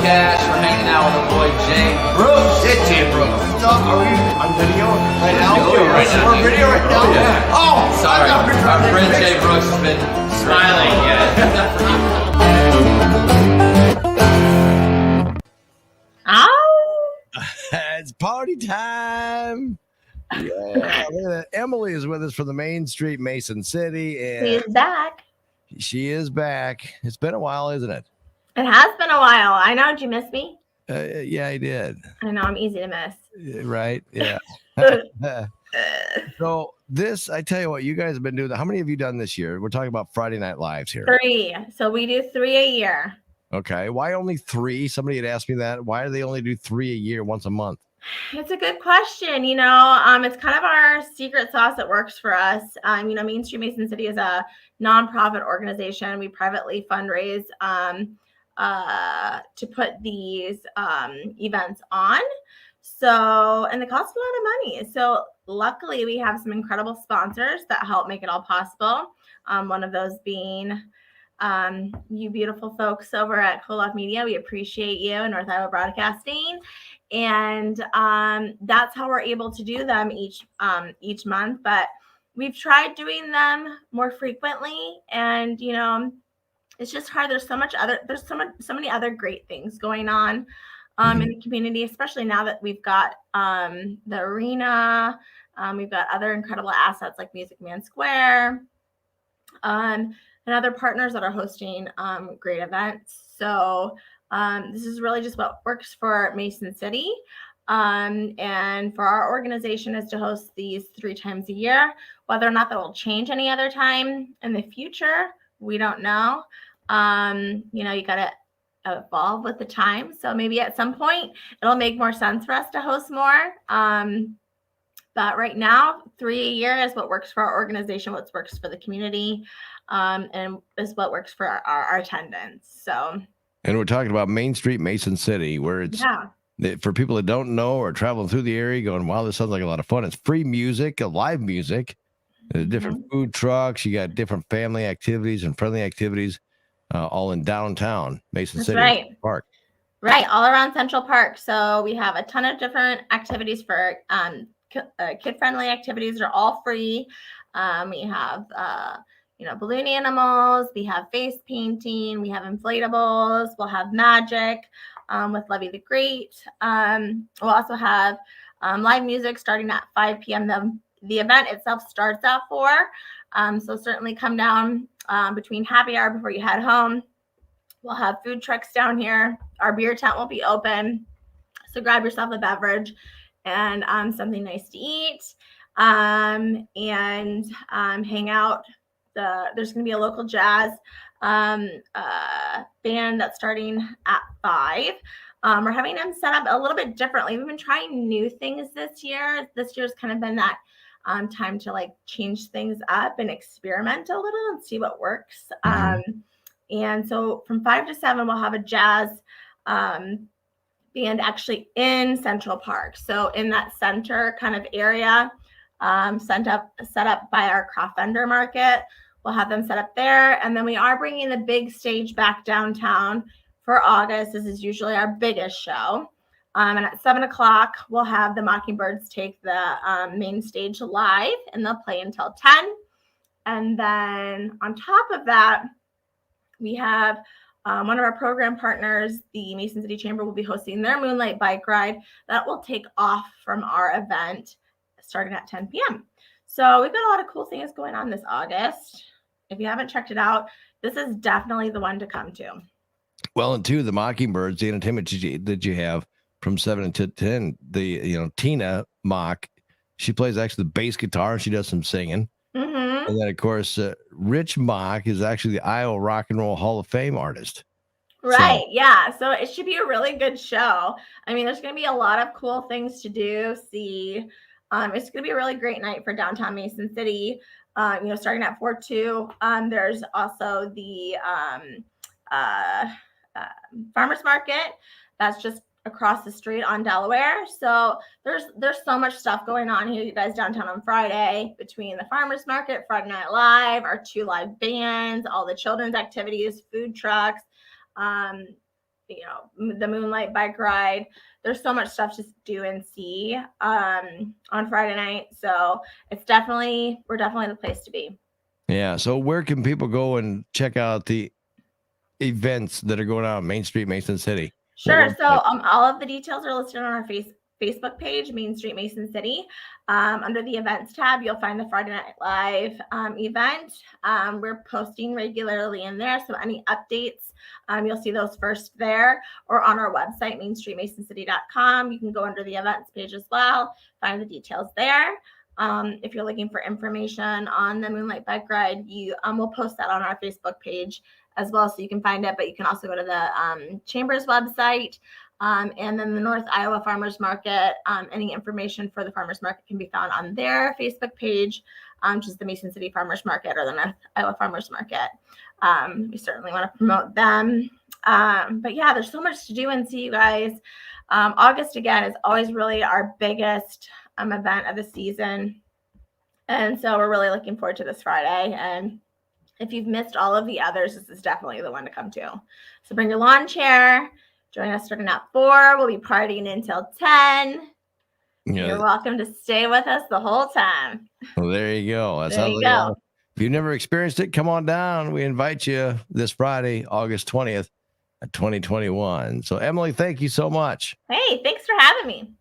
Cash. We're hanging out with our boy Jay Brooks. It's Jay Brooks. Are we on video right now? We're video right now? Yeah. Oh, sorry. Our friend Jay Brooks has been smiling. It's party time. Yeah, look at that. Emily is with us from the Main Street, Mason City, and She's back. she is back. It's been a while, isn't it? It has been a while. I know. Did you miss me? Yeah, I did. I know. I'm easy to miss. Right? Yeah. So this, I tell you what, you guys have been doing. How many have you done this year? We're talking about Friday Night Lives here. 3. So we do 3 a year. Okay. Why only 3? Somebody had asked me that. Why do they only do 3 a year, once a month? It's a good question. It's kind of our secret sauce that works for us. Main Street Mason City is a nonprofit organization. We privately fundraise to put these events on. So, and it costs a lot of money. So luckily we have some incredible sponsors that help make it all possible. One of those being you beautiful folks over at Koloff Media. We appreciate you and North Iowa Broadcasting. And that's how we're able to do them each month. But we've tried doing them more frequently, and it's just hard. There's so many other great things going on in the community, especially now that we've got the arena. We've got other incredible assets like Music Man Square, and other partners that are hosting great events. So this is really just what works for Mason City. And for our organization is to host these 3 times a year. Whether or not that will change any other time in the future, we don't know. You got to evolve with the time. So maybe at some point it'll make more sense for us to host more. But right now, 3 a year is what works for our organization, what works for the community, and is what works for our attendance. So. And we're talking about Main Street, Mason City, where it's for people that don't know or traveling through the area going, wow, this sounds like a lot of fun. It's free music, live music, different food trucks. You got different family activities and friendly activities, all in downtown Mason City Park. Right, all around Central Park. So we have a ton of different activities for kid-friendly activities. They're all free. We have balloon animals, we have face painting, we have inflatables, we'll have magic with Levy the Great. We'll also have live music starting at 5 p.m. The event itself starts at 4. So certainly come down between happy hour before you head home. We'll have food trucks down here. Our beer tent will be open. So grab yourself a beverage and something nice to eat and hang out. There's going to be a local jazz band that's starting at 5. We're having them set up a little bit differently. We've been trying new things this year. This year's kind of been that time to change things up and experiment a little and see what works. And so from 5 to 7, we'll have a jazz band actually in Central Park. So in that center kind of area, set up by our craft vendor market. We'll have them set up there. And then we are bringing the big stage back downtown for August. This is usually our biggest show. And at 7 o'clock, we'll have the Mockingbirds take the main stage live, and they'll play until 10. And then on top of that, we have one of our program partners, the Mason City Chamber, will be hosting their Moonlight Bike Ride. That will take off from our event starting at 10 p.m. So we've got a lot of cool things going on this August. If you haven't checked it out, this is definitely the one to come to. Well, and two, the Mockingbirds, the entertainment that you have from 7 to 10, Tina Mock, she plays actually the bass guitar and she does some singing. And then, of course, Rich Mock is actually the Iowa Rock and Roll Hall of Fame artist. Right. So. Yeah. So it should be a really good show. I mean, there's going to be a lot of cool things to do, see. It's going to be a really great night for downtown Mason City. Starting at 4 2. There's also the farmers market that's just across the street on Delaware. So there's so much stuff going on here, you guys, downtown on Friday, between the farmers market, Friday Night Live, our 2 live bands, all the children's activities, food trucks. the Moonlight Bike Ride. There's so much stuff to do and see on Friday night. So we're definitely the place to be. Yeah. So where can people go and check out the events that are going on Main Street, Mason City? Sure. So all of the details are listed on our Facebook page, Main Street Mason City. Under the events tab, you'll find the Friday Night Live event. We're posting regularly in there. So any updates, you'll see those first there or on our website, mainstreetmasoncity.com. You can go under the events page as well, find the details there. If you're looking for information on the Moonlight Bike Ride, we'll post that on our Facebook page as well, so you can find it. But you can also go to the Chamber's website, and then the North Iowa Farmers Market. Any information for the Farmers Market can be found on their Facebook page, which is the Mason City Farmers Market or the North Iowa Farmers Market. We certainly want to promote them. But yeah, there's so much to do and see, you guys. August, again, is always really our biggest event of the season. And so we're really looking forward to this Friday. And if you've missed all of the others, this is definitely the one to come to. So bring your lawn chair. Join us starting at 4. We'll be partying until 10. Yeah. You're welcome to stay with us the whole time. Well, there you go. There you go. If you've never experienced it, come on down. We invite you this Friday, August 20th, 2021. So, Emily, thank you so much. Hey, thanks for having me.